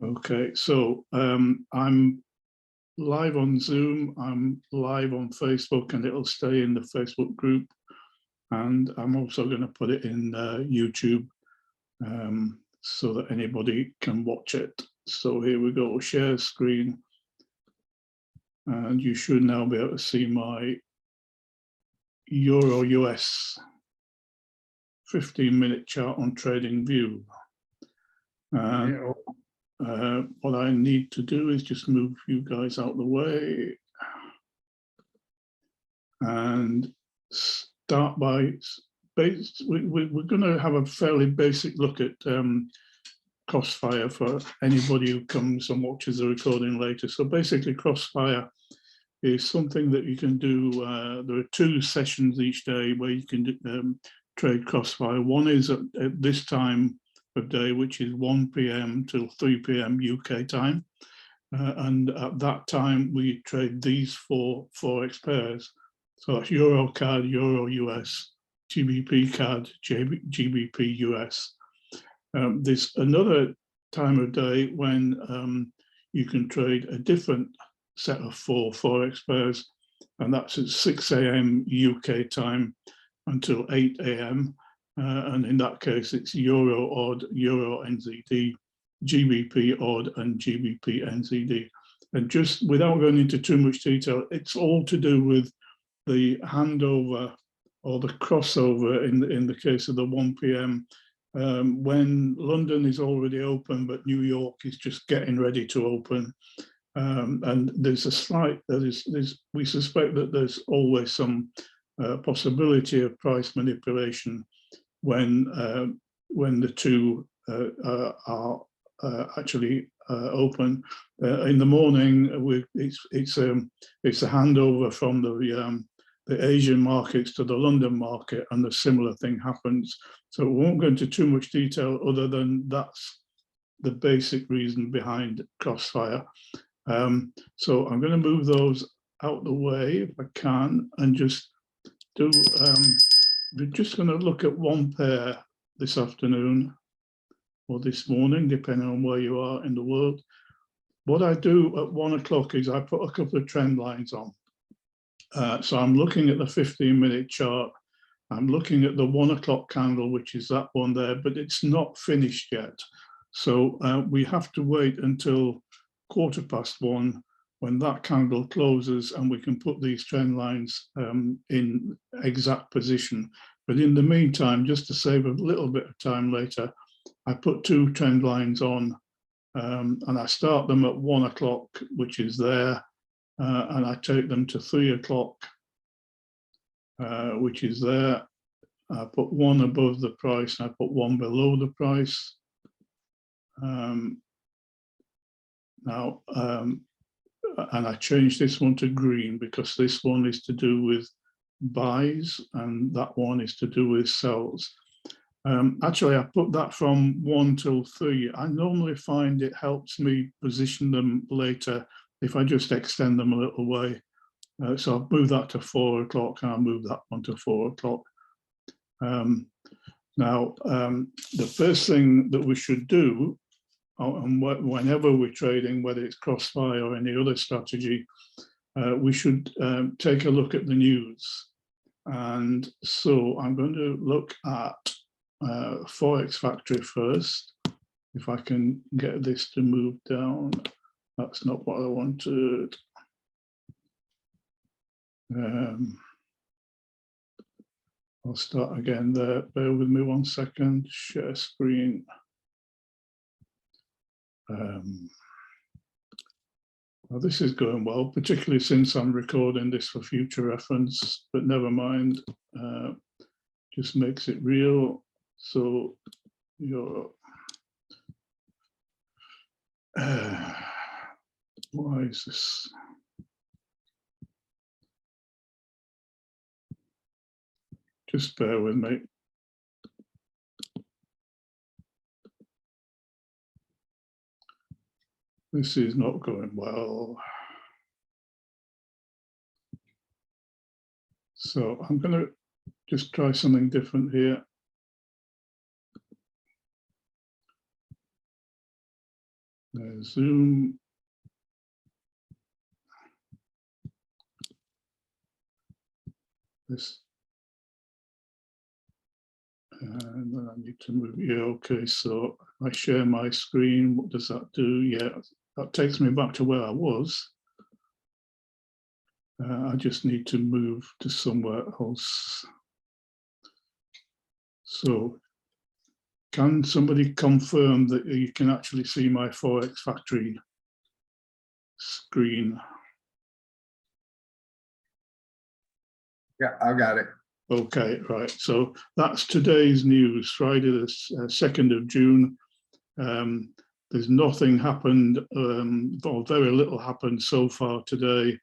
Okay, so I'm live on Zoom, I'm live on Facebook, and it'll stay in the Facebook group. And I'm also going to put it in YouTube so that anybody can watch it. So here we go, share screen. And you should now be able to see my Euro US 15-minute chart on TradingView. And what I need to do is just move you guys out the way and start by, we're going to have a fairly basic look at Crossfire for anybody who comes and watches the recording later. So basically Crossfire is something that you can do. There are 2 sessions each day where you can trade Crossfire. One is at this time of day, which is 1 p.m. till 3 p.m. UK time. And at that time, we trade these 4 Forex pairs. So that's Euro CAD, Euro US, GBP CAD, GBP US. There's another time of day when you can trade a different set of 4 Forex pairs, and that's at 6 a.m. UK time until 8 a.m. And in that case, it's Euro odd, Euro NZD, GBP odd, and GBP NZD. And just without going into too much detail, it's all to do with the handover or the crossover in the case of the 1 p.m. When London is already open, but New York is just getting ready to open. And there's a slight, we suspect that there's always some possibility of price manipulation when the 2 are actually open. In the morning, it's a handover from the Asian markets to the London market, and a similar thing happens. So we won't go into too much detail other than that's the basic reason behind Crossfire. So I'm going to move those out the way if I can, and just do, we're just going to look at one pair this afternoon or this morning, depending on where you are in the world. What I do at 1 o'clock is I put a couple of trend lines on. So I'm looking at the 15-minute chart. I'm looking at the 1 o'clock candle, which is that one there, but it's not finished yet. So we have to wait until 1:15 when that candle closes, and we can put these trend lines in exact position. But in the meantime, just to save a little bit of time later, I put 2 trend lines on, and I start them at 1 o'clock, which is there, and I take them to 3 o'clock, which is there. I put 1 above the price, and I put 1 below the price. And I changed this one to green because this one is to do with buys and that one is to do with sells. Actually, I put that from 1 till 3. I normally find it helps me position them later if I just extend them a little way. So I'll move that to 4 o'clock, and I'll move that one to 4 o'clock. Now, the first thing that we should do, and whenever we're trading, whether it's Crossfire or any other strategy, we should take a look at the news. And so I'm going to look at Forex Factory first. If I can get this to move down, that's not what I wanted. I'll start again there. Bear with me 1 second. Share screen. Well, this is going well, particularly since I'm recording this for future reference, but never mind, just makes it real. So you're, why is this? Just bear with me. This is not going well. So I'm going to just try something different here. Zoom. This. And then I need to move. Yeah, okay. So I share my screen. What does that do? Yeah, that takes me back to where I was. I just need to move to somewhere else. So can somebody confirm that you can actually see my Forex Factory screen? Yeah, I've got it. Okay, right. So that's today's news, Friday the 2nd of June. There's nothing happened, or very little happened so far today.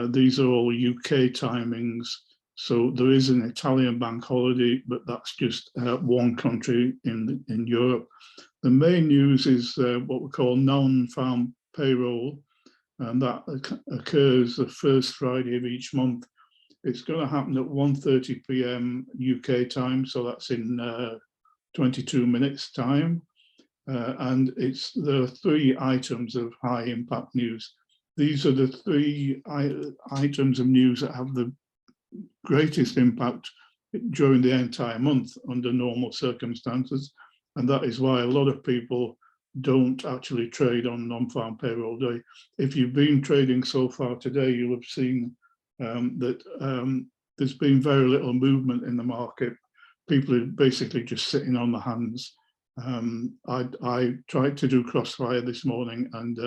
These are all UK timings. So there is an Italian bank holiday, but that's just one country in Europe. The main news is what we call non-farm payroll, and that occurs the first Friday of each month. It's going to happen at 1:30 p.m. UK time, so that's in 22 minutes time. And there are three items of high impact news. These are the three items of news that have the greatest impact during the entire month under normal circumstances. And that is why a lot of people don't actually trade on non-farm payroll day. If you've been trading so far today, you'll have seen that there's been very little movement in the market. People are basically just sitting on the hands. I tried to do Crossfire this morning and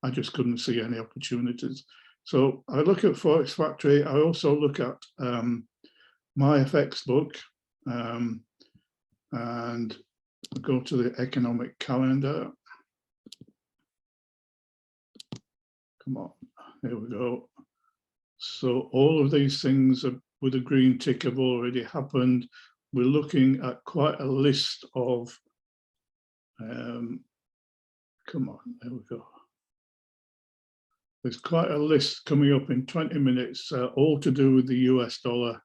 I just couldn't see any opportunities. So I look at Forex Factory. I also look at my FX book and go to the economic calendar. Come on, here we go. So all of these things with a green tick have already happened. We're looking at quite a list of, come on, there we go. There's quite a list coming up in 20 minutes, all to do with the US dollar.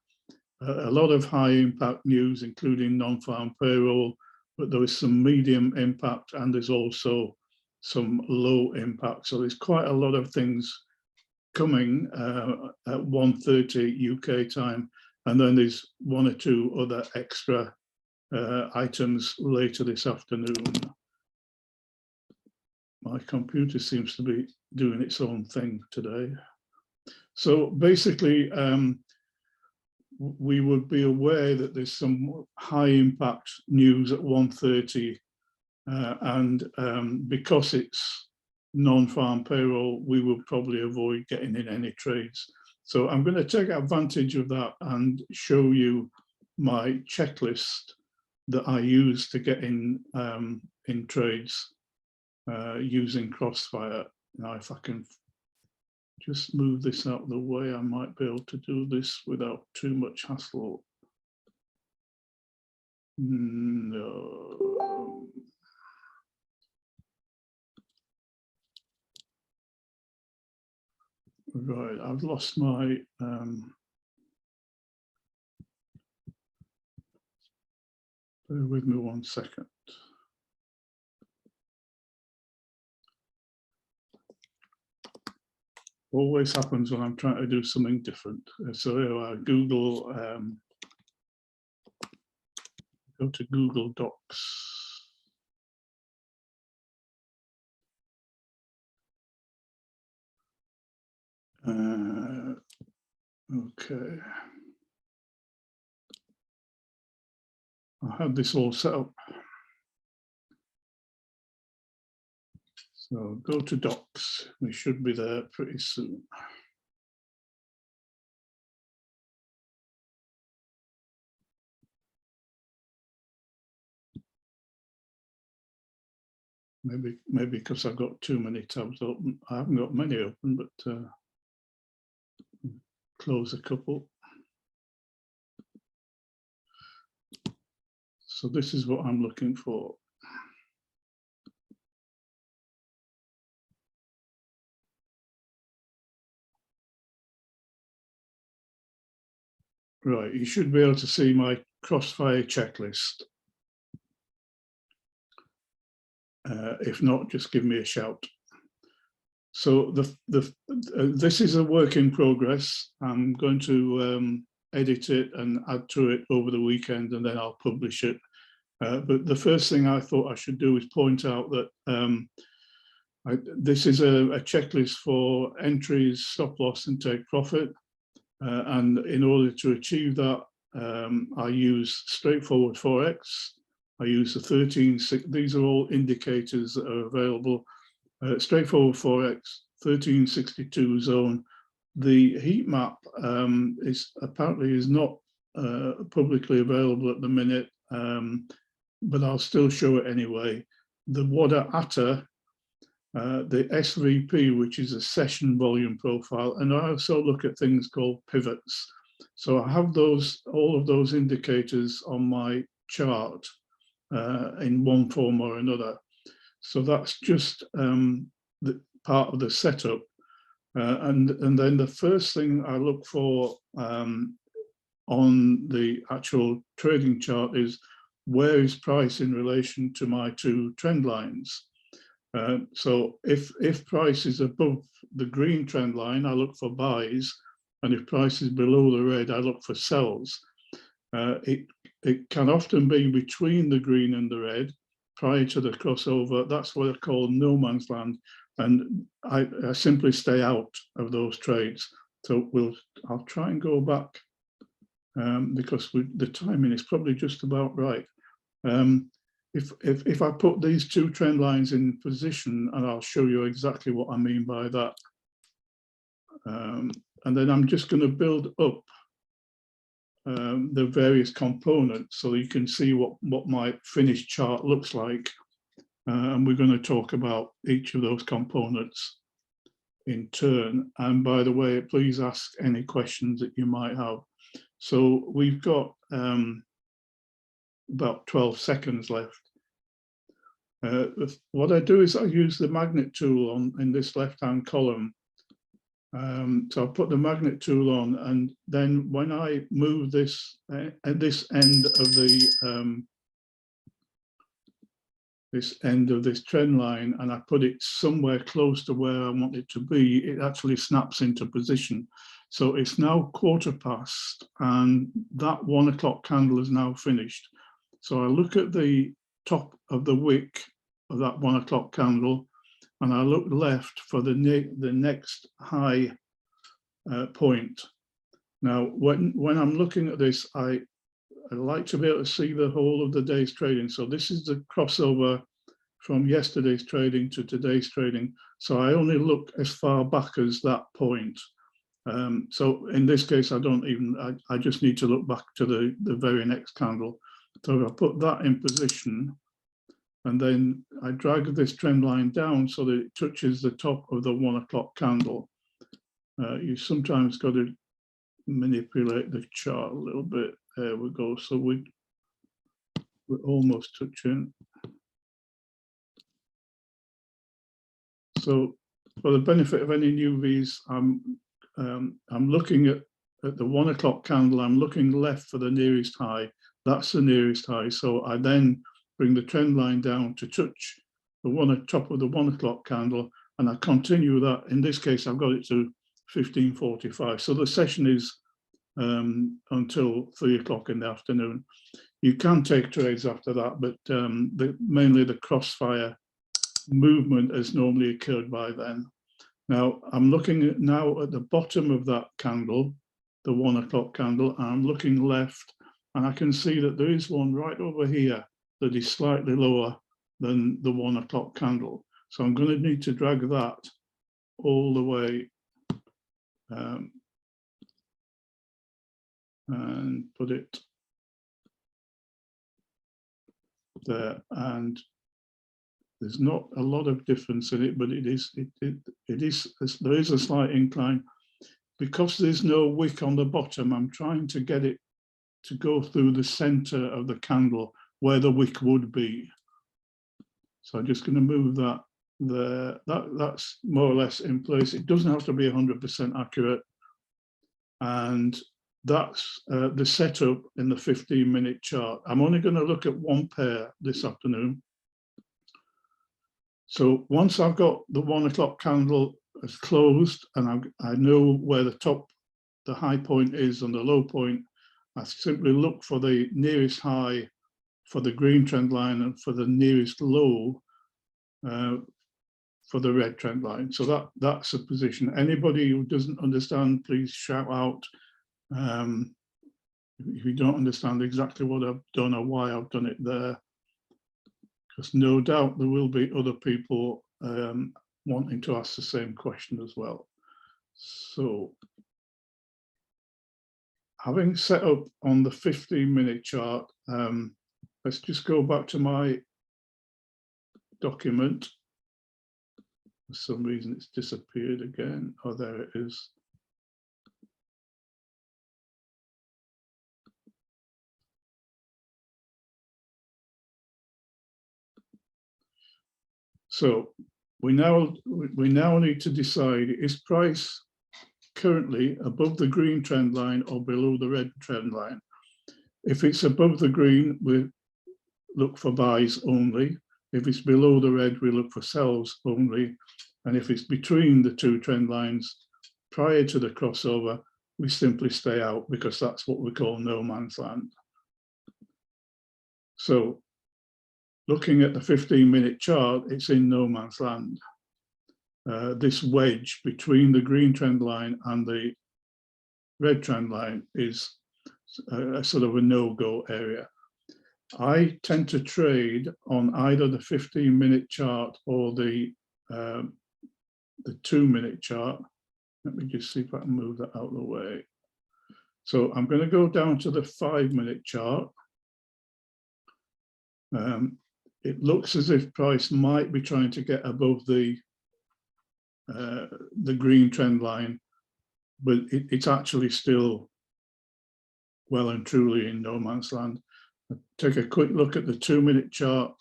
A lot of high impact news, including non-farm payroll, but there is some medium impact and there's also some low impact. So there's quite a lot of things coming at 1:30 UK time. And then there's one or two other extra items later this afternoon. My computer seems to be doing its own thing today. So basically, we would be aware that there's some high impact news at 1:30 and because it's non-farm payroll, we will probably avoid getting in any trades. So I'm going to take advantage of that and show you my checklist that I use to get in trades using Crossfire. Now, if I can just move this out of the way, I might be able to do this without too much hassle. No. Right, I've lost my bear with me 1 second. Always happens when I'm trying to do something different. So Google, go to Google Docs. Okay. I had this all set up. So go to Docs. We should be there pretty soon. Maybe because I've got too many tabs open. I haven't got many open, but close a couple. So this is what I'm looking for. Right, you should be able to see my Crossfire checklist. If not, just give me a shout. So this is a work in progress. I'm going to edit it and add to it over the weekend, and then I'll publish it. But the first thing I thought I should do is point out that this is a checklist for entries, stop loss, and take profit. And in order to achieve that, I use straightforward Forex. I use the 13, these are all indicators that are available. Straightforward Forex, 1362 zone. The heat map is not publicly available at the minute, but I'll still show it anyway. The Wada Atta, the SVP, which is a session volume profile, and I also look at things called pivots. So I have all of those indicators on my chart in one form or another. So that's just the part of the setup. And then the first thing I look for on the actual trading chart is where is price in relation to my two trend lines. So if price is above the green trend line, I look for buys, and if price is below the red, I look for sells. It can often be between the green and the red prior to the crossover. That's what I call no man's land, and I simply stay out of those trades. So I'll try and go back because the timing is probably just about right. If I put these two trend lines in position, and I'll show you exactly what I mean by that. And then I'm just going to build up the various components so you can see what my finished chart looks like. And we're going to talk about each of those components in turn. And by the way, please ask any questions that you might have. So we've got about 12 seconds left. What I do is I use the magnet tool in this left-hand column. So I'll put the magnet tool on, and then when I move this at this end of this trend line, and I put it somewhere close to where I want it to be, it actually snaps into position. So it's now 1/4 and that 1 o'clock candle is now finished. So I look at the top of the wick of that 1 o'clock candle, and I look left for the next high point. Now, when I'm looking at this, I like to be able to see the whole of the day's trading. So this is the crossover from yesterday's trading to today's trading. So I only look as far back as that point. So in this case, I just need to look back to the very next candle. So I put that in position, and then I drag this trend line down so that it touches the top of the 1 o'clock candle. You sometimes got to manipulate the chart a little bit. There we go. So we're almost touching. So for the benefit of any newbies, I'm looking at the 1 o'clock candle. I'm looking left for the nearest high. That's the nearest high. So I then bring the trend line down to touch the top of the 1 o'clock candle, and I continue that. In this case, I've got it to 15:45. So the session is until 3 o'clock in the afternoon. You can take trades after that, but mainly the crossfire movement has normally occurred by then. Now, I'm looking now at the bottom of that candle, the 1 o'clock candle, and I'm looking left, and I can see that there is one right over here that is slightly lower than the 1 o'clock candle. So I'm going to need to drag that all the way and put it there. And there's not a lot of difference in it, but there is a slight incline. Because there's no wick on the bottom, I'm trying to get it to go through the center of the candle where the wick would be. So I'm just going to move that there. That's more or less in place. It doesn't have to be 100% accurate. And that's the setup in the 15-minute chart. I'm only going to look at one pair this afternoon. So once I've got the 1 o'clock candle as closed and I know where the high point is and the low point, I simply look for the nearest high for the green trend line and for the nearest low for the red trend line. So that's a position. Anybody who doesn't understand, please shout out. If you don't understand exactly what I've done or why I've done it there, because no doubt there will be other people wanting to ask the same question as well. So having set up on the 15-minute chart, let's just go back to my document. For some reason it's disappeared again. Oh, there it is. So we now need to decide, is price currently above the green trend line or below the red trend line? If it's above the green, we look for buys only. If it's below the red, we look for sells only. And if it's between the two trend lines prior to the crossover, we simply stay out, because that's what we call no man's land. So looking at the 15-minute chart, it's in no man's land. This wedge between the green trend line and the red trend line is a sort of a no-go area. I tend to trade on either the 15-minute chart or the 2-minute chart. Let me just see if I can move that out of the way. So I'm going to go down to the 5-minute chart. It looks as if price might be trying to get above the green trend line, but it's actually still well and truly in no man's land. Take a quick look at the 2-minute chart.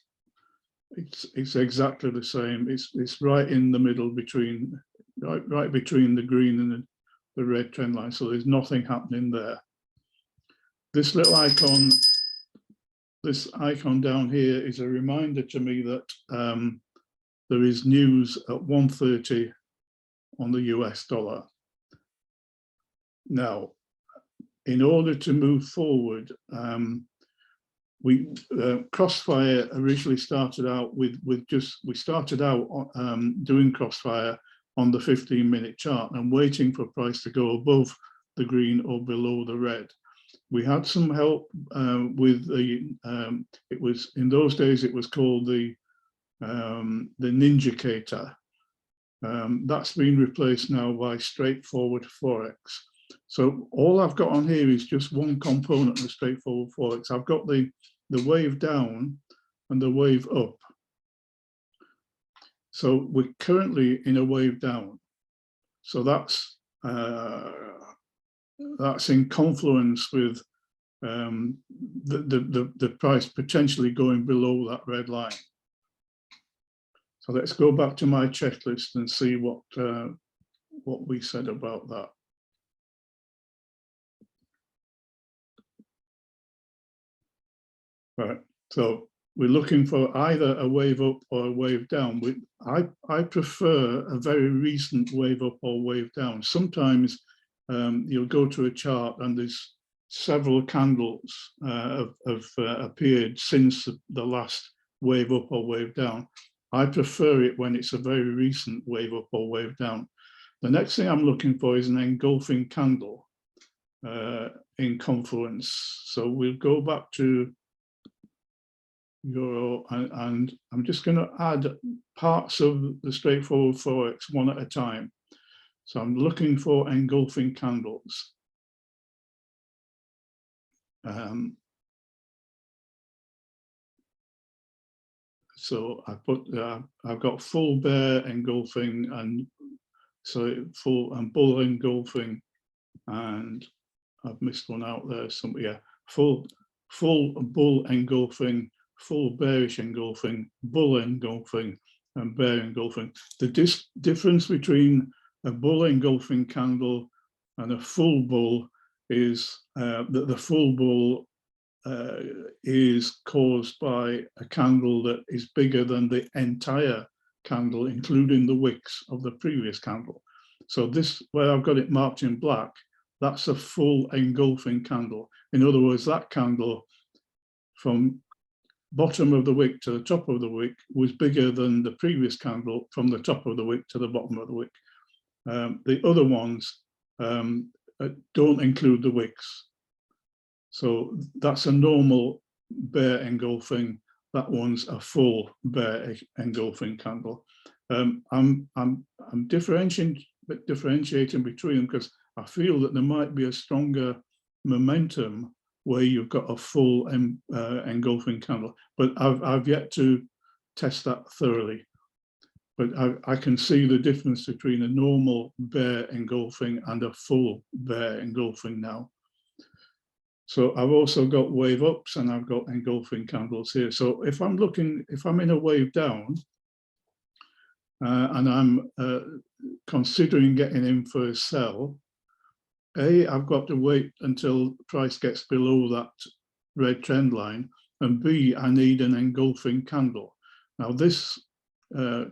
It's exactly the same. It's right in the middle between right between the green and the red trend line. So there's nothing happening there. This little icon, this icon down here is a reminder to me that there is news at 1:30 on the US dollar. Now, in order to move forward, Crossfire originally started out with we started out doing Crossfire on the 15-minute chart and waiting for price to go above the green or below the red. We had some help with the it was in those days it was called the Ninjacator. That's been replaced now by straightforward Forex. So all I've got on here is just one component of straightforward Forex. I've got the wave down and the wave up. So we're currently in a wave down. So that's in confluence with the price potentially going below that red line. So let's go back to my checklist and see what we said about that. Right, so we're looking for either a wave up or a wave down. I prefer a very recent wave up or wave down. Sometimes you'll go to a chart and there's several candles have appeared since the last wave up or wave down. I prefer it when it's a very recent wave up or wave down. The next thing I'm looking for is an engulfing candle in confluence. So we'll go back to Euro and I'm just going to add parts of the straightforward Forex one at a time. So I'm looking for engulfing candles. So I put I've got full bear engulfing and so full and bull engulfing, and I've missed one out there. Yeah, full bull engulfing, full bearish engulfing, bull engulfing, and bear engulfing. The difference between a bull engulfing candle and a full bull is that the full bull is caused by a candle that is bigger than the entire candle, including the wicks of the previous candle. So this, where I've got it marked in black, that's a full engulfing candle. In other words, that candle from bottom of the wick to the top of the wick was bigger than the previous candle from the top of the wick to the bottom of the wick. The other ones don't include the wicks. So that's a normal bare engulfing. That one's a full bare engulfing candle. I'm differentiating between them because I feel that there might be a stronger momentum where you've got a full engulfing candle, but I've yet to test that thoroughly. But I can see the difference between a normal bare engulfing and a full bare engulfing now. So I've also got wave ups and I've got engulfing candles here. So if I'm in a wave down and I'm considering getting in for a sell, I've got to wait until price gets below that red trend line, and B, I need an engulfing candle. Now this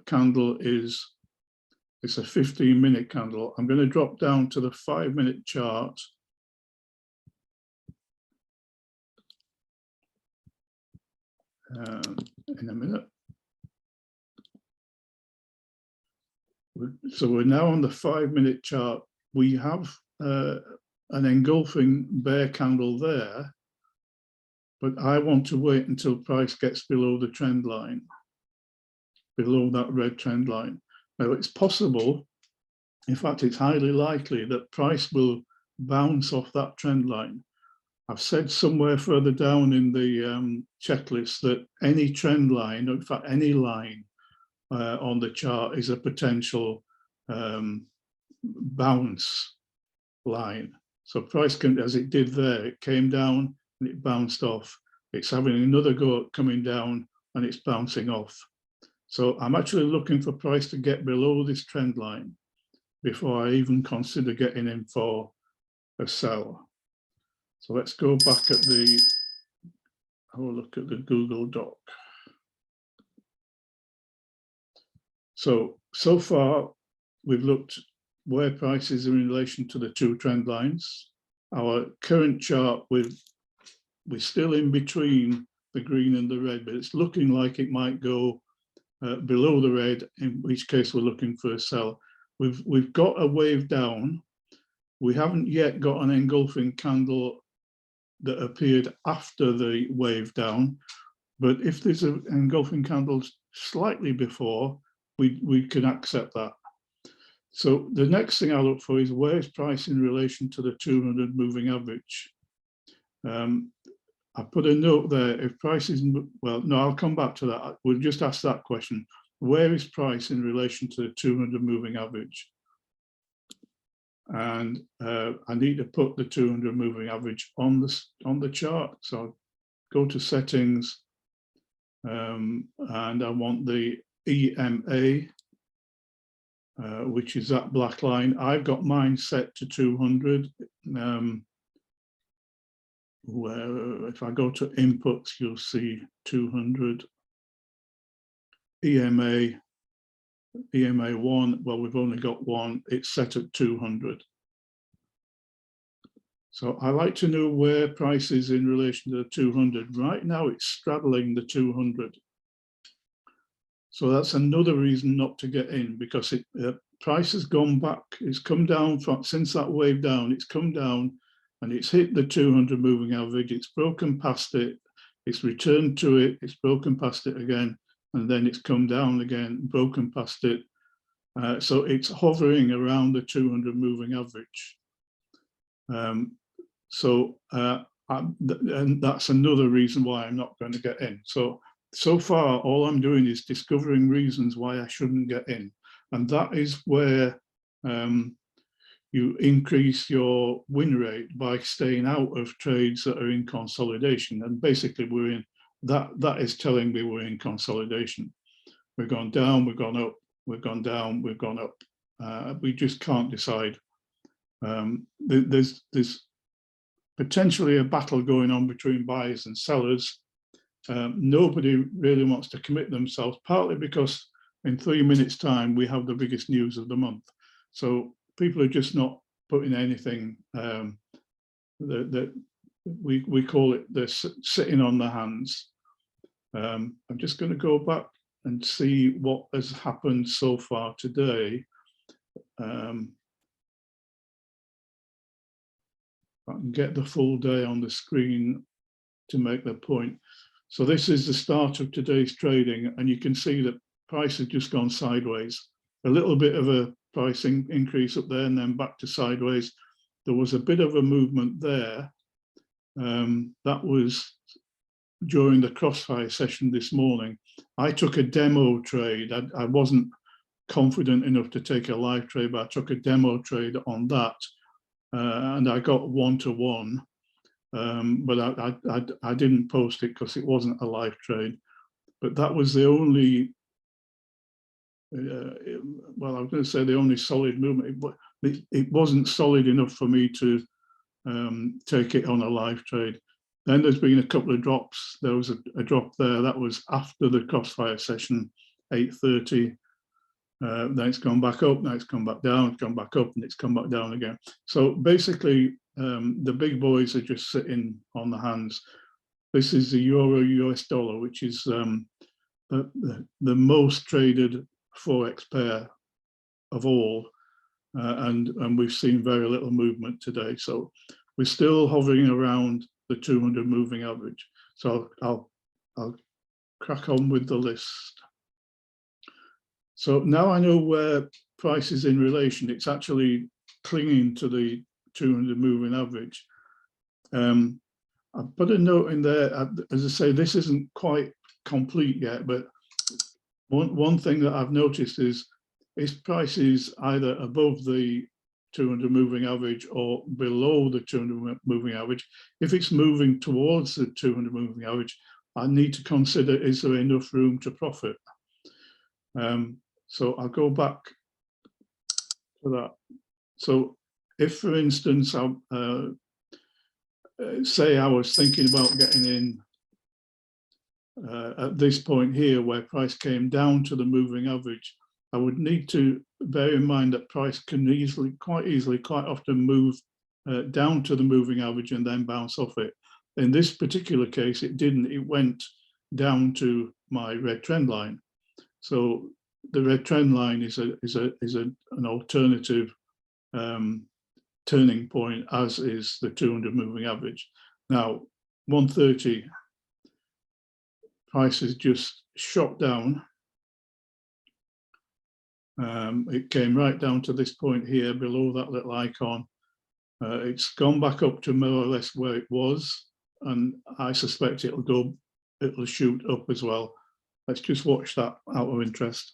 candle it's a 15-minute candle. I'm going to drop down to the 5-minute chart. In a minute. So we're now on the 5-minute chart. We have an engulfing bear candle there, but I want to wait until price gets below the trend line, below that red trend line. Now it's possible, in fact, it's highly likely that price will bounce off that trend line. I've said somewhere further down in the checklist that any trend line, or in fact, any line on the chart is a potential bounce line. So price can, as it did there, it came down and it bounced off. It's having another go at coming down and it's bouncing off. So I'm actually looking for price to get below this trend line before I even consider getting in for a sell. So let's go back at have a look at the Google Doc. So far, we've looked where prices are in relation to the two trend lines. Our current chart, we're still in between the green and the red, but it's looking like it might go below the red, in which case we're looking for a sell. We've got a wave down. We haven't yet got an engulfing candle that appeared after the wave down, but if there's an engulfing candle slightly before, we can accept that. So the next thing I look for is where is price in relation to the 200 moving average. I put a note there, if price is, well, no, I'll come back to that. We'll just ask that question. Where is price in relation to the 200 moving average? And I need to put the 200 moving average on the chart. So I'll go to settings, and I want the EMA, which is that black line. I've got mine set to 200. Where if I go to inputs, you'll see 200. EMA 1, well, we've only got one, it's set at 200. So I like to know where price is in relation to the 200. Right now it's straddling the 200. So that's another reason not to get in, because price has gone back, it's come down since that wave down, it's come down and it's hit the 200 moving average, it's broken past it, it's returned to it, it's broken past it again, and then it's come down again, broken past it. So it's hovering around the 200 moving average. And that's another reason why I'm not going to get in. So far, all I'm doing is discovering reasons why I shouldn't get in. And that is where you increase your win rate by staying out of trades that are in consolidation. And basically we're in, that is telling me we're in consolidation. We've gone down, we've gone up, we've gone down, we've gone up. We just can't decide. There's potentially a battle going on between buyers and sellers. Nobody really wants to commit themselves, partly because in 3 minutes time, we have the biggest news of the month. So people are just not putting anything that we call it, they're sitting on their hands. I'm just going to go back and see what has happened so far today. I can get the full day on the screen to make the point. So this is the start of today's trading, and you can see that price has just gone sideways. A little bit of a pricing increase up there and then back to sideways. There was a bit of a movement there. That was during the Crossfire session this morning. I took a demo trade. I wasn't confident enough to take a live trade, but I took a demo trade on that. And I got 1-to-1, but I didn't post it because it wasn't a live trade. But that was the only, well, I was going to say the only solid movement. It wasn't solid enough for me to take it on a live trade. Then there's been a couple of drops. There was a drop there that was after the Crossfire session, 8:30. Then it's gone back up, now it's come back down, it's gone back up, and it's come back down again. So basically, the big boys are just sitting on the hands. This is the euro US dollar, which is the most traded forex pair of all, and we've seen very little movement today. So we're still hovering around the 200 moving average. So I'll crack on with the list. So now I know where price is in relation. It's actually clinging to the 200 moving average. I put a note in there, as I say, this isn't quite complete yet, but one thing that I've noticed is price is either above the 200 moving average or below the 200 moving average. If it's moving towards the 200 moving average, I need to consider, is there enough room to profit? So I'll go back to that. So if, for instance, say I was thinking about getting in at this point here where price came down to the moving average, I would need to bear in mind that price can quite often move down to the moving average and then bounce off it. In this particular case, it didn't. It went down to my red trend line. So the red trend line is an alternative turning point, as is the 200 moving average. Now, 130 price has just shot down. It came right down to this point here below that little icon. It's gone back up to more or less where it was, and I suspect it'll shoot up as well. Let's just watch that out of interest.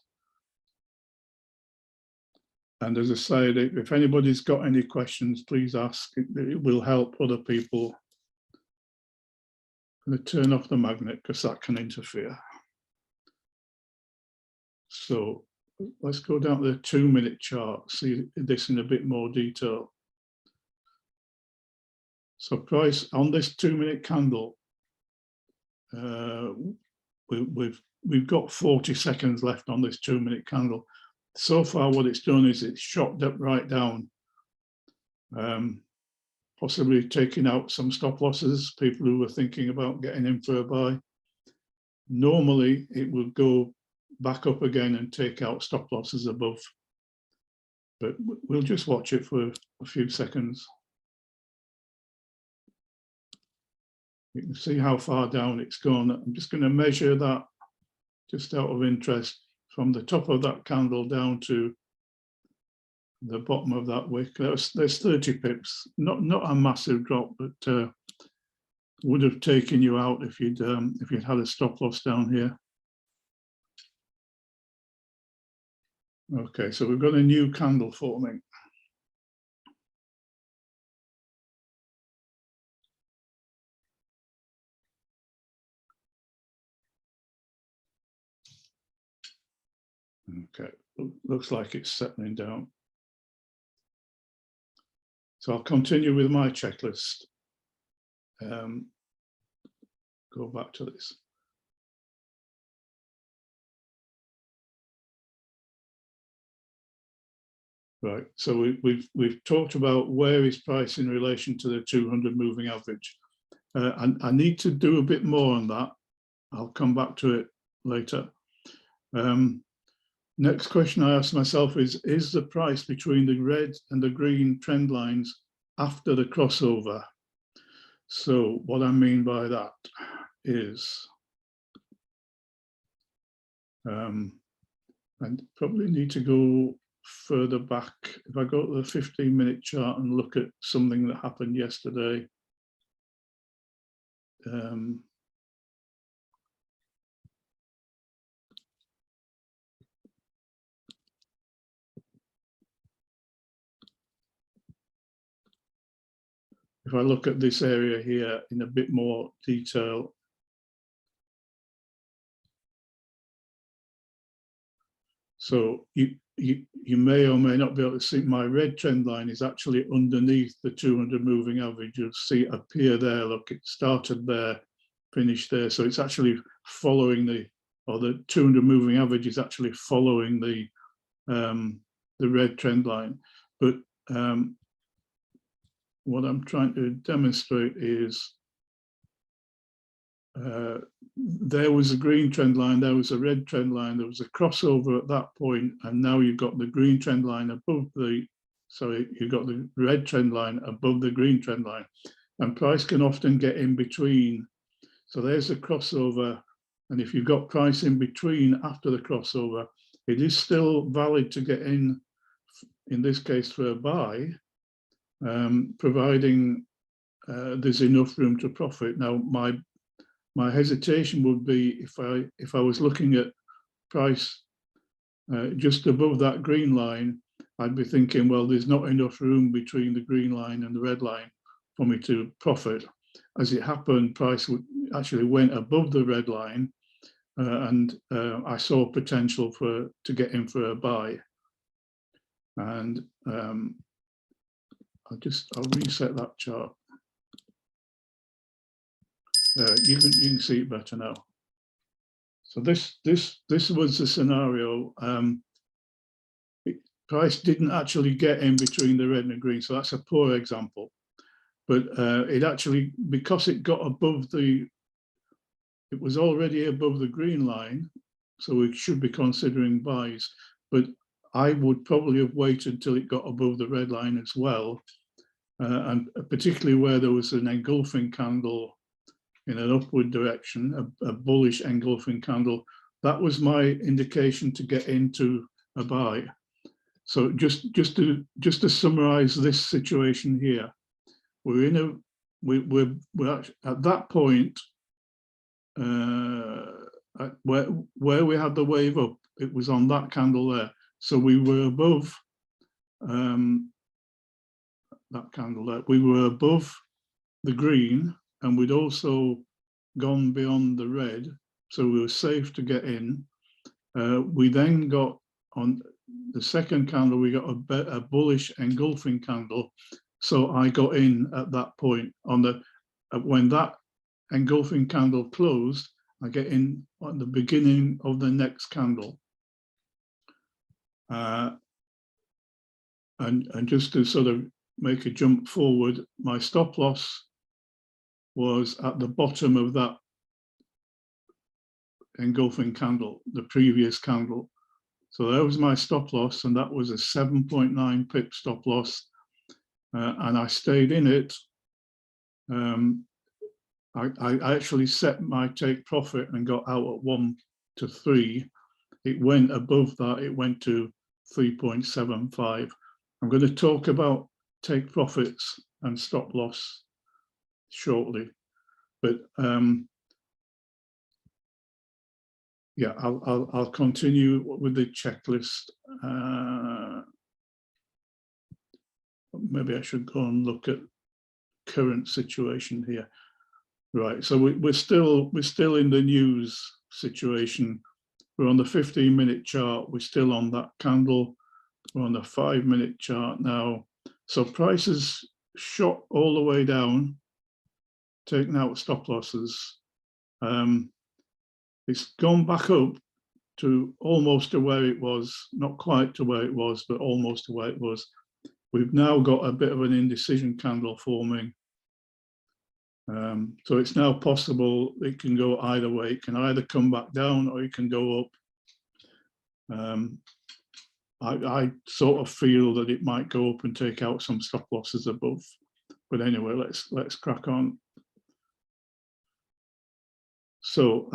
And as I said, if anybody's got any questions, please ask. It will help other people. I'm going to turn off the magnet because that can interfere. So let's go down to the 2-minute chart, see this in a bit more detail. So price on this 2-minute candle, we've got 40 seconds left on this 2-minute candle. So far, what it's done is it's shot up right down, possibly taking out some stop losses, people who were thinking about getting in for a buy. Normally, it will go back up again and take out stop losses above, but we'll just watch it for a few seconds. You can see how far down it's gone. I'm just going to measure that just out of interest from the top of that candle down to the bottom of that wick. There's 30 pips, not a massive drop, but would have taken you out if you'd had a stop loss down here. Okay, so we've got a new candle forming. Okay, looks like it's settling down. So I'll continue with my checklist. Go back to this. Right. So we've talked about where is price in relation to the 200 moving average. And I need to do a bit more on that. I'll come back to it later. Next question I asked myself is the price between the red and the green trend lines after the crossover? So what I mean by that is, and probably need to go further back. If I go to the 15-minute chart and look at something that happened yesterday, if I look at this area here in a bit more detail, so you may or may not be able to see my red trend line is actually underneath the 200 moving average. You'll see it appear there. Look, it started there, finished there. So it's actually following the 200 moving average is actually following the red trend line. But what I'm trying to demonstrate is there was a green trend line, there was a red trend line, there was a crossover at that point, and now you've got the green trend line above the, sorry, you've got the red trend line above the green trend line, and price can often get in between. So there's a crossover, and if you've got price in between after the crossover, it is still valid to get in this case for a buy, providing there's enough room to profit. Now, my hesitation would be if I was looking at price just above that green line, I'd be thinking, well, there's not enough room between the green line and the red line for me to profit. As it happened, price actually went above the red line, and I saw potential to get in for a buy. And I'll reset that chart. You can see it better now. So this was the scenario. Price didn't actually get in between the red and the green, so that's a poor example. But it actually, because it got above it was already above the green line, so we should be considering buys. But I would probably have waited till it got above the red line as well, and particularly where there was an engulfing candle in an upward direction, a bullish engulfing candle. That was my indication to get into a buy. So just to summarize this situation here, we're at that point where we had the wave up. It was on that candle there, so we were above that candle there. We were above the green, and we'd also gone beyond the red, so we were safe to get in. We then got on the second candle, we got a bullish engulfing candle, so I got in at that point. When that engulfing candle closed, I get in at the beginning of the next candle. And just to sort of make a jump forward, my stop loss was at the bottom of that engulfing candle, the previous candle. So that was my stop loss, and that was a 7.9 pip stop loss. And I stayed in it. I actually set my take profit and got out at 1 to 3. It went above that, it went to 3.75. I'm going to talk about take profits and stop loss shortly, but yeah, I'll continue with the checklist. Maybe I should go and look at current situation here. Right, so we're still in the news situation. We're on the 15-minute chart. We're still on that candle. We're on the 5-minute chart now. So prices shot all the way down, taking out stop losses. It's gone back up to almost to where it was, not quite to where it was, but almost to where it was. We've now got a bit of an indecision candle forming. So it's now possible it can go either way. It can either come back down or it can go up. I sort of feel that it might go up and take out some stop losses above. But anyway, let's crack on. So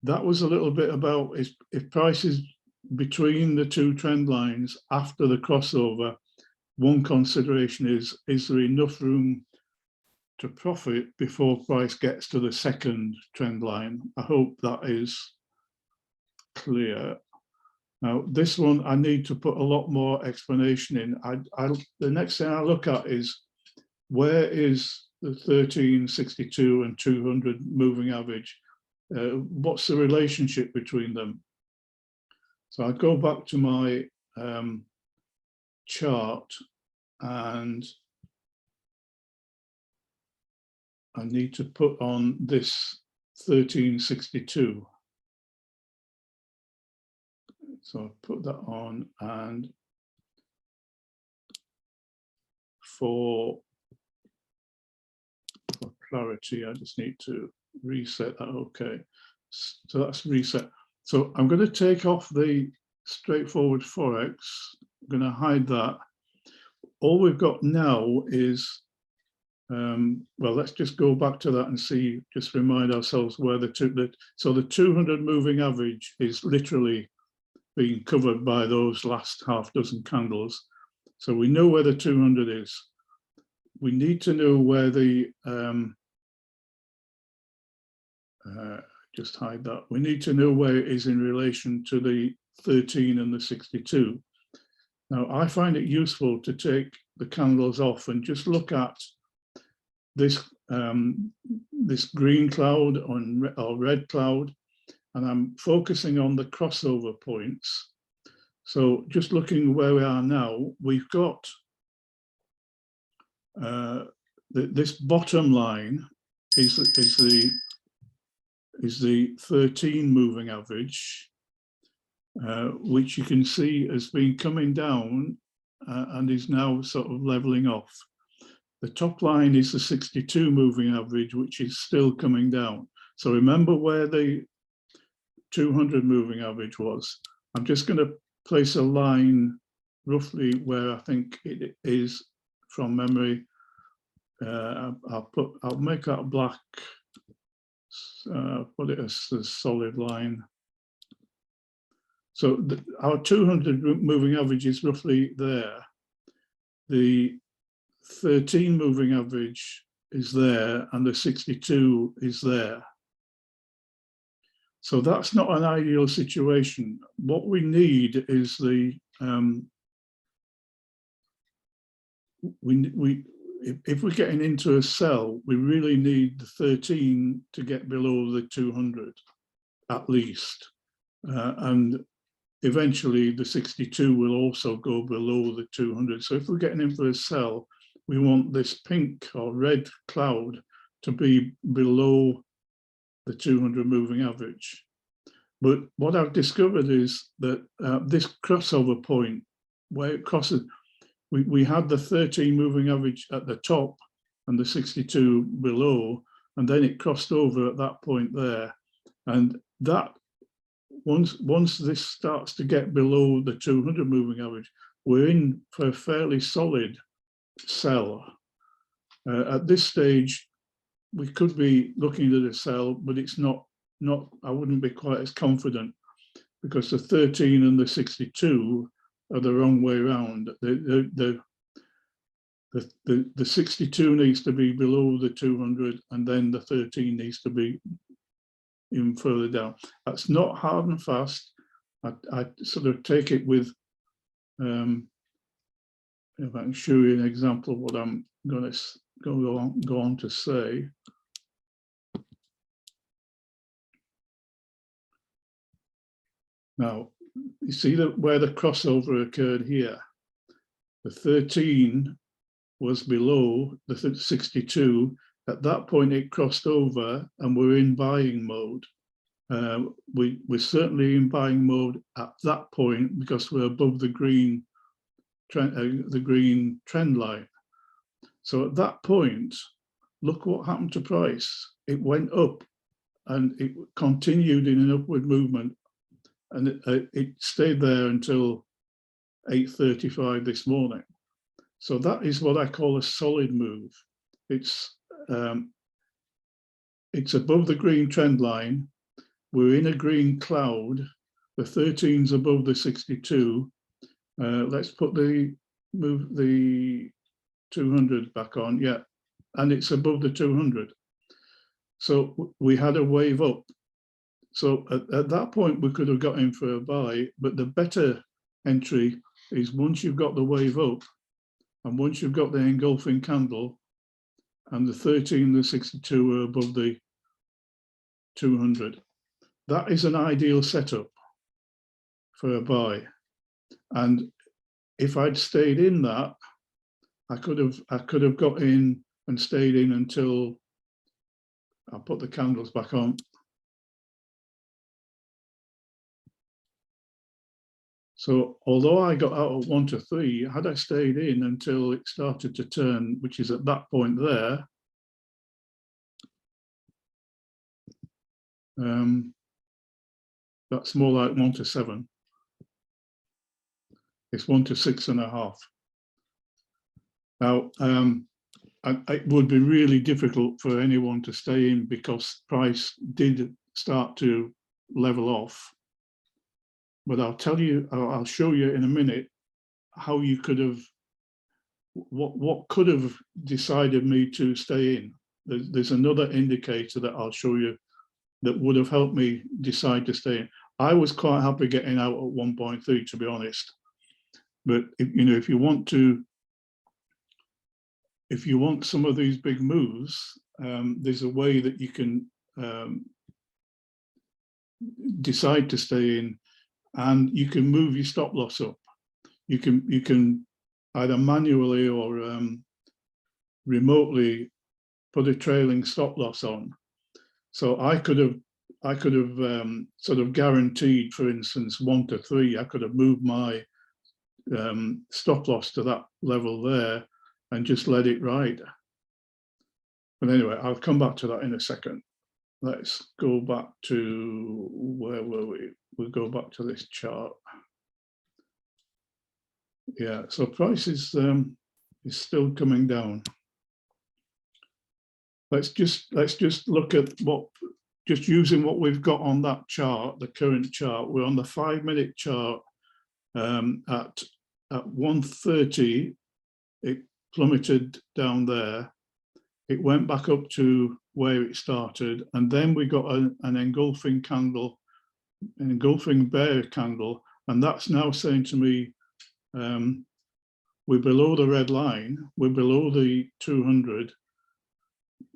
that was a little bit about if prices between the two trend lines after the crossover, one consideration is there enough room to profit before price gets to the second trend line? I hope that is clear. Now, this one, I need to put a lot more explanation in. The next thing I look at is where is the 13, 62 and 200 moving average? What's the relationship between them? So I go back to my chart and I need to put on this 1362. So I'll put that on, and for clarity, I just need to reset that. Okay, so that's reset. So I'm going to take off the straightforward Forex. I'm going to hide that. All we've got now is, well, let's just go back to that and see, just remind ourselves where so the 200 moving average is literally being covered by those last half dozen candles. So we know where the 200 is. We need to know where the, just hide that. We need to know where it is in relation to the 13 and the 62. Now, I find it useful to take the candles off and just look at this, this green cloud or red cloud, and I'm focusing on the crossover points. So just looking where we are now, we've got this bottom line is the 13 moving average, which you can see has been coming down and is now sort of leveling off. The top line is the 62 moving average, which is still coming down. So remember where the 200 moving average was. I'm just going to place a line roughly where I think it is from memory. I'll make that black, put it as a solid line. So our 200 moving average is roughly there. The 13 moving average is there and the 62 is there. So that's not an ideal situation. What we need is the, if we're getting into a sell, we really need the 13 to get below the 200 at least. And eventually the 62 will also go below the 200. So if we're getting in for a sell, we want this pink or red cloud to be below the 200 moving average. But what I've discovered is that this crossover point where it crosses, we had the 13 moving average at the top and the 62 below, and then it crossed over at that point there. And that, once this starts to get below the 200 moving average, we're in for a fairly solid sell. At this stage, we could be looking at a sell, but it's not, I wouldn't be quite as confident because the 13 and the 62 are the wrong way around. The 62 needs to be below the 200 and then the 13 needs to be even further down. That's not hard and fast. I sort of take it with, if I can show you an example of what I'm going to go on to say. Now, you see that where the crossover occurred here, the 13 was below the 62. At that point, it crossed over and we're in buying mode. we're certainly in buying mode at that point because we're above the green trend line. So at that point, look what happened to price. It went up and it continued in an upward movement, and it stayed there until 8:35 this morning. So that is what I call a solid move. It's above the green trend line. We're in a green cloud. The 13's above the 62. Let's put move the 200 back on. Yeah, and it's above the 200. So we had a wave up. So at that point, we could have got in for a buy, but the better entry is once you've got the wave up and once you've got the engulfing candle and the 13 and the 62 are above the 200. That is an ideal setup for a buy. And if I'd stayed in that, I could have got in and stayed in until I'll put the candles back on. So although I got out at 1 to 3, had I stayed in until it started to turn, which is at that point there, that's more like 1 to 7. It's 1 to 6.5. Now, it would be really difficult for anyone to stay in because price did start to level off. But I'll show you in a minute how you could have, what could have decided me to stay in. There's another indicator that I'll show you that would have helped me decide to stay in. I was quite happy getting out at 1.3, to be honest. But if you want some of these big moves, there's a way that you can decide to stay in, and you can move your stop loss up. You can either manually or remotely put a trailing stop loss on. So I could have sort of guaranteed, for instance, 1 to 3. I could have moved my stop loss to that level there and just let it ride. But anyway, I'll come back to that in a second. Let's go back to, where were we? We'll go back to this chart. Yeah, so price is still coming down. Let's just look at just using what we've got on that chart, the current chart. We're on the 5-minute chart. At 1:30, it plummeted down there. It went back up to where it started, and then we got an engulfing candle, an engulfing bear candle, and that's now saying to me, we're below the red line, we're below the 200.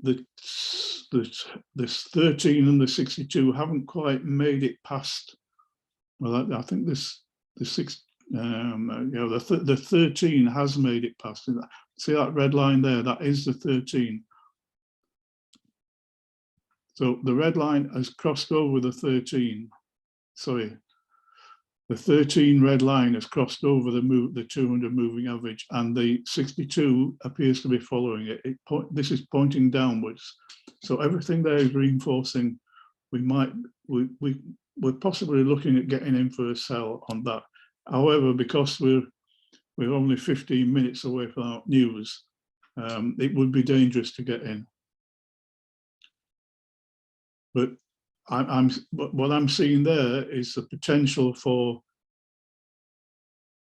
This 13 and the 62 haven't quite made it past. Well, I think the 13 has made it past. See that red line there? That is the 13. So the red line has crossed over the 13. Sorry, the 13 red line has crossed over the 200 moving average, and the 62 appears to be following it. This is pointing downwards. So everything there is reinforcing. We're possibly looking at getting in for a sell on that. However, because we're only 15 minutes away from our news, it would be dangerous to get in. But what I'm seeing there is the potential for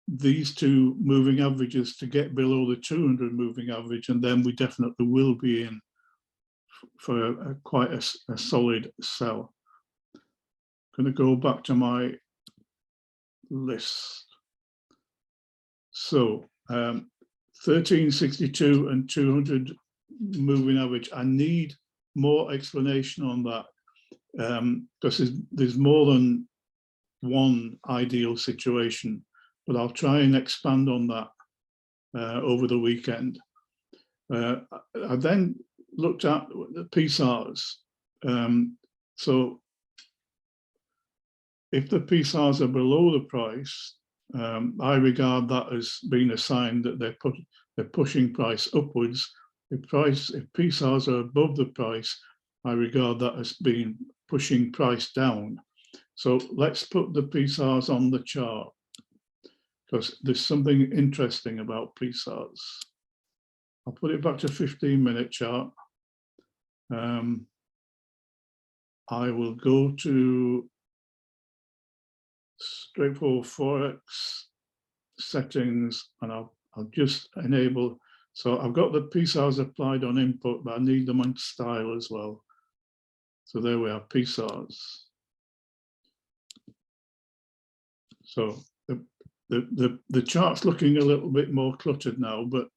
these two moving averages to get below the 200 moving average, and then we definitely will be in for quite a solid sell. I'm going to go back to my list. So 1362 and 200 moving average. I need more explanation on that, because there's more than one ideal situation, but I'll try and expand on that over the weekend. I then looked at the PSARs. So if the PSARs are below the price, I regard that as being a sign that they're pushing price upwards. If PSARs are above the price, I regard that as being pushing price down. So let's put the PSARs on the chart, because there's something interesting about PSARs. I'll put it back to 15-minute chart. I will go to straightforward Forex settings, and I'll just enable. So I've got the PSARs applied on input, but I need them on style as well. So there we are, PSARs. So the chart's looking a little bit more cluttered now, but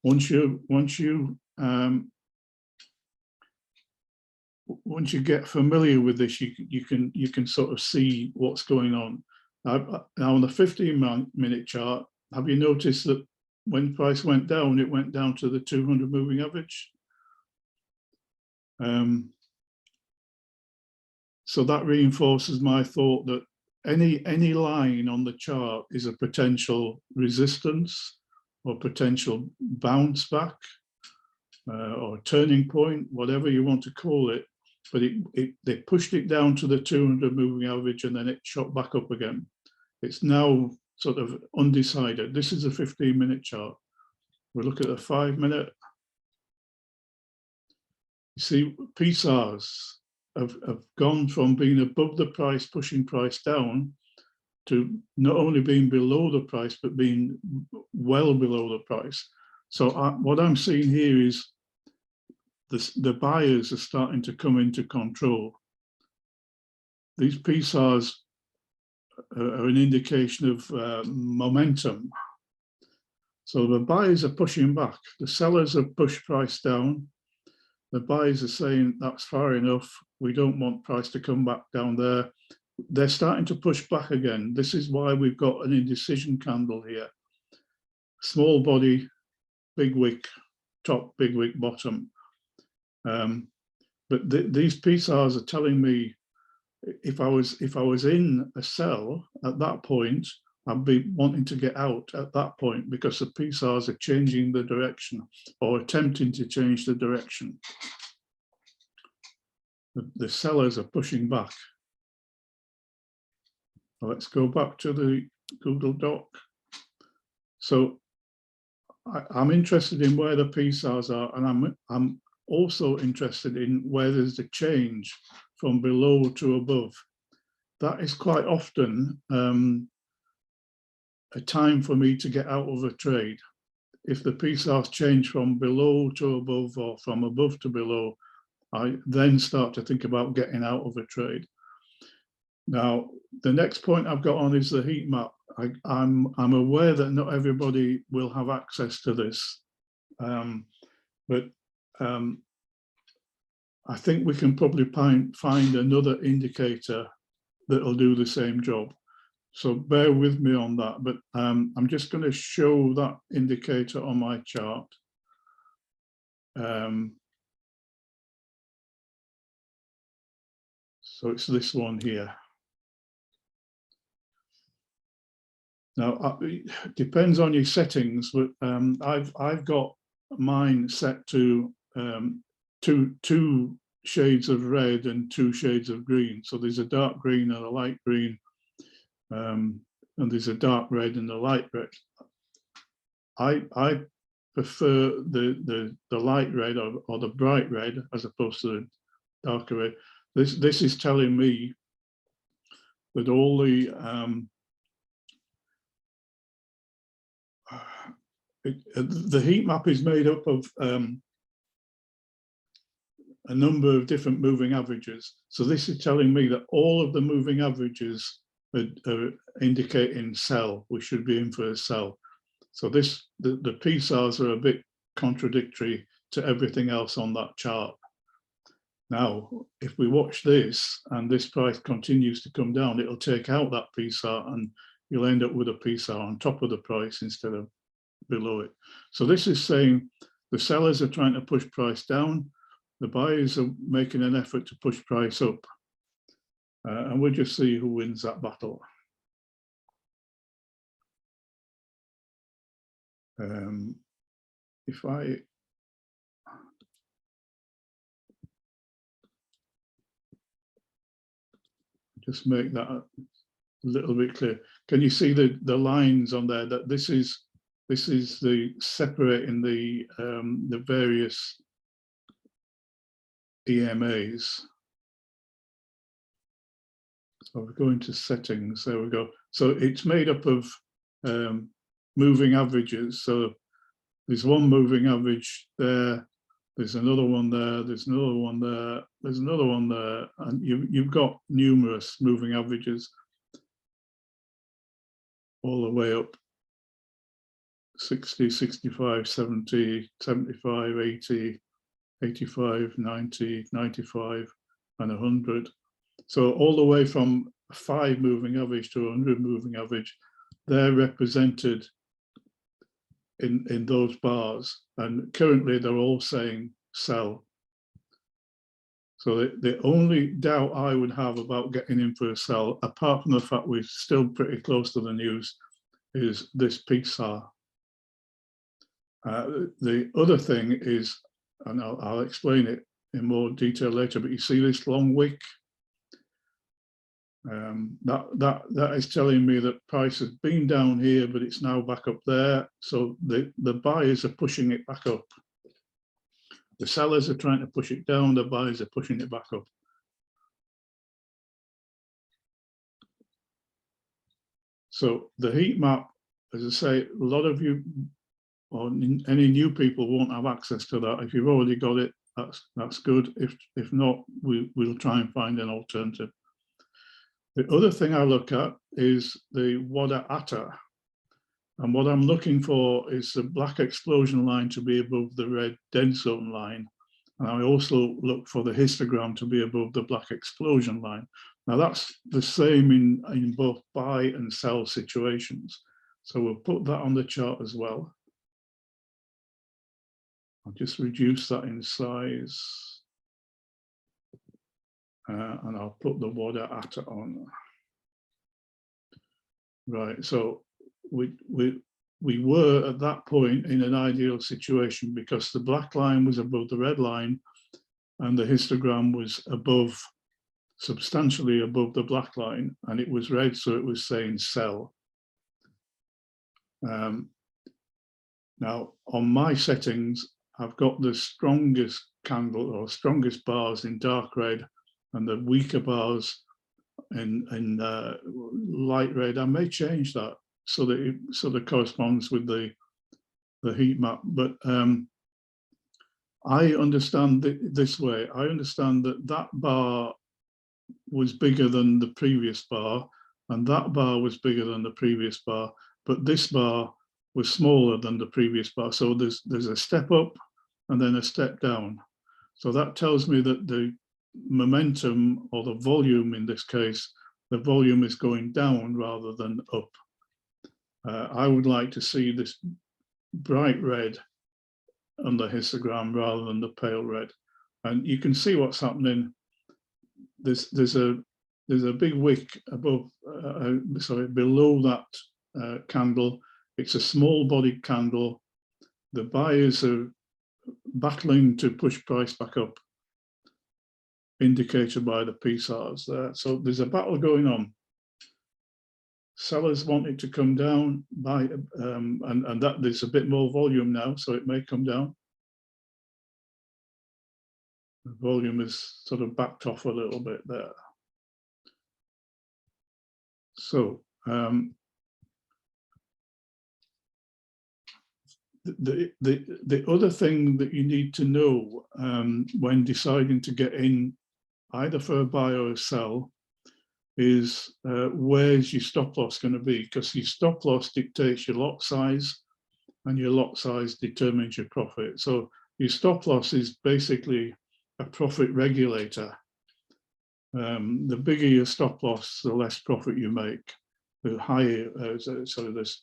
once you get familiar with this, you can sort of see what's going on. Now on the 15-minute chart, have you noticed that when price went down, it went down to the 200 moving average? So that reinforces my thought that any line on the chart is a potential resistance or potential bounce back or turning point, whatever you want to call it. But they pushed it down to the 200 moving average, and then it shot back up again. It's now sort of undecided. This is a 15-minute chart. We'll look at a 5-minute. You see, PSARs have gone from being above the price, pushing price down, to not only being below the price, but being well below the price. So what I'm seeing here is the buyers are starting to come into control. These PSARs are an indication of momentum. So the buyers are pushing back. The sellers have pushed price down. The buyers are saying that's far enough. We don't want price to come back down there. They're starting to push back again. This is why we've got an indecision candle here. Small body, big wick, top, big wick, bottom. But these PSARs are telling me if I was in a sell at that point, I'd be wanting to get out at that point, because the PSARs are changing the direction or attempting to change the direction. The sellers are pushing back. Let's go back to the Google Doc. So I'm interested in where the PSARs are, and I'm also interested in where there's a change from below to above. That is quite often a time for me to get out of a trade. If the PSARs change from below to above or from above to below, I then start to think about getting out of a trade. Now, the next point I've got on is the heat map. I'm aware that not everybody will have access to this, but I think we can probably find another indicator that'll do the same job. So bear with me on that, but I'm just going to show that indicator on my chart. So it's this one here. Now, it depends on your settings, but I've got mine set to two shades of red and 2 shades of green. So there's a dark green and a light green, and there's a dark red and a light red. I prefer the light red or the bright red as opposed to the darker red. This is telling me that all the heat map is made up of a number of different moving averages. So this is telling me that all of the moving averages are indicating sell. We should be in for a sell. So the PSARs are a bit contradictory to everything else on that chart. Now, if we watch this and this price continues to come down, it'll take out that PSAR and you'll end up with a PSAR on top of the price instead of below it. So this is saying the sellers are trying to push price down, the buyers are making an effort to push price up. And we'll just see who wins that battle. If I just make that a little bit clear, can you see the lines on there? That this is the separating the various EMAs. So we go into settings. There we go. So it's made up of moving averages. So there's one moving average there. There's another one there. There's another one there. There's another one there, and you've got numerous moving averages all the way up. 60, 65, 70, 75, 80, 85, 90, 95, and 100. So all the way from 5 moving average to 100 moving average, they're represented in those bars. And currently they're all saying sell. So the only doubt I would have about getting in for a sell, apart from the fact we're still pretty close to the news, is this PSAR. The other thing is, and I'll explain it in more detail later, but you see this long wick? That is telling me that price has been down here, but it's now back up there. So the buyers are pushing it back up. The sellers are trying to push it down, the buyers are pushing it back up. So the heat map, as I say, a lot of you or any new people won't have access to that. If you've already got it, that's good. If not, we'll try and find an alternative. The other thing I look at is the Wada Atta. And what I'm looking for is the black explosion line to be above the red dead zone line. And I also look for the histogram to be above the black explosion line. Now that's the same in both buy and sell situations. So we'll put that on the chart as well. I'll just reduce that in size. And I'll put the Wada Atta on. Right, so we were at that point in an ideal situation because the black line was above the red line and the histogram was above, substantially above the black line, and it was red, so it was saying sell. Now on my settings, I've got the strongest candle or strongest bars in dark red and the weaker bars in light red. I may change that so that it sort of corresponds with the heat map. But I understand this way. I understand that bar was bigger than the previous bar, and that bar was bigger than the previous bar, but this bar was smaller than the previous bar. So there's a step up and then a step down. So that tells me that the momentum, or the volume in this case, the volume is going down rather than up. I would like to see this bright red on the histogram rather than the pale red. And you can see what's happening. There's a big wick above, sorry, below that candle. It's a small bodied candle. The buyers are battling to push price back up, indicated by the PSARs there. So there's a battle going on. Sellers want it to come down by, and that there's a bit more volume now, so it may come down. The volume is sort of backed off a little bit there. So the other thing that you need to know when deciding to get in either for a buy or a sell is where's your stop loss going to be, because your stop loss dictates your lot size and your lot size determines your profit. So your stop loss is basically a profit regulator. The bigger your stop loss, the less profit you make. The higher, the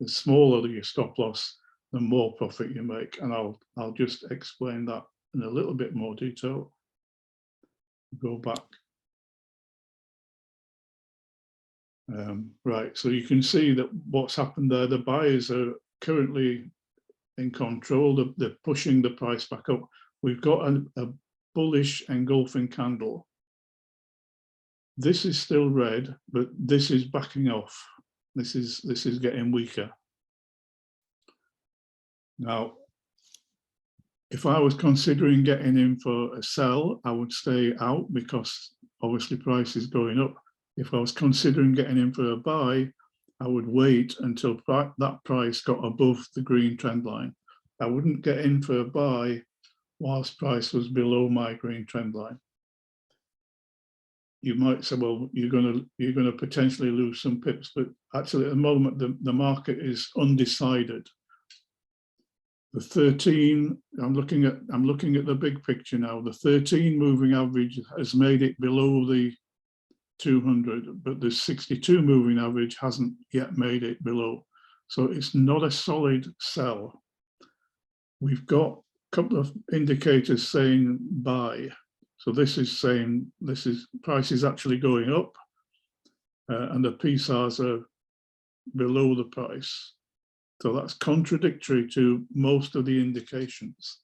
smaller your stop loss, the more profit you make. And I'll just explain that in a little bit more detail. Go back. Right, so you can see that what's happened there, the buyers are currently in control, they're pushing the price back up. We've got a bullish engulfing candle. This is still red, but this is backing off. This is getting weaker. Now, if I was considering getting in for a sell, I would stay out because obviously price is going up. If I was considering getting in for a buy, I would wait until that price got above the green trend line. I wouldn't get in for a buy whilst price was below my green trend line. You might say, well, you're going to potentially lose some pips, but actually at the moment the market is undecided. The 13, I'm looking at the big picture now. The 13 moving average has made it below the 200, but the 62 moving average hasn't yet made it below. So it's not a solid sell. We've got a couple of indicators saying buy. So this is saying price is actually going up, and the PSARs are below the price. So that's contradictory to most of the indications.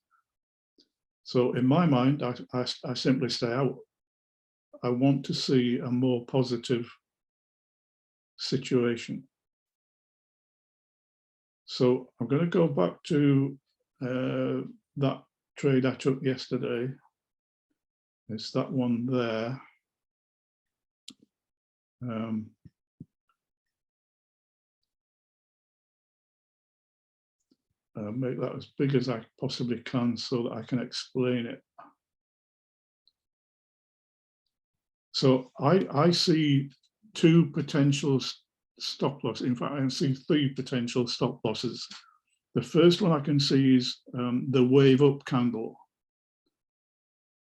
So in my mind, I simply stay out. I want to see a more positive situation. So I'm going to go back to that trade I took yesterday. It's that one there. Make that as big as I possibly can so that I can explain it. So I see two potential stop losses. In fact, I can see three potential stop losses. The first one I can see is the wave up candle,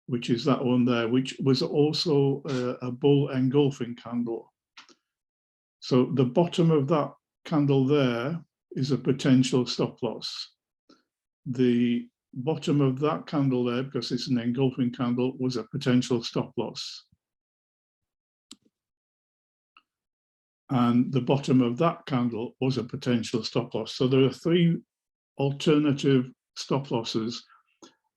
which is that one there, which was also a bull engulfing candle. So the bottom of that candle there is a potential stop loss. The bottom of that candle there, because it's an engulfing candle, was a potential stop loss. And the bottom of that candle was a potential stop loss. So there are three alternative stop losses.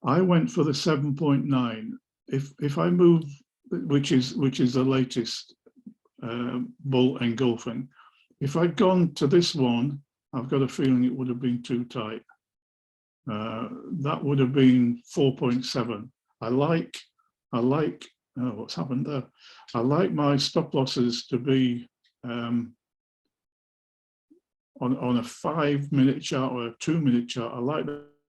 I went for the 7.9. If I move, which is the latest bull engulfing, if I'd gone to this one, I've got a feeling it would have been too tight. That would have been 4.7. I like what's happened there. I like my stop losses to be on a 5-minute chart or a 2-minute chart. I like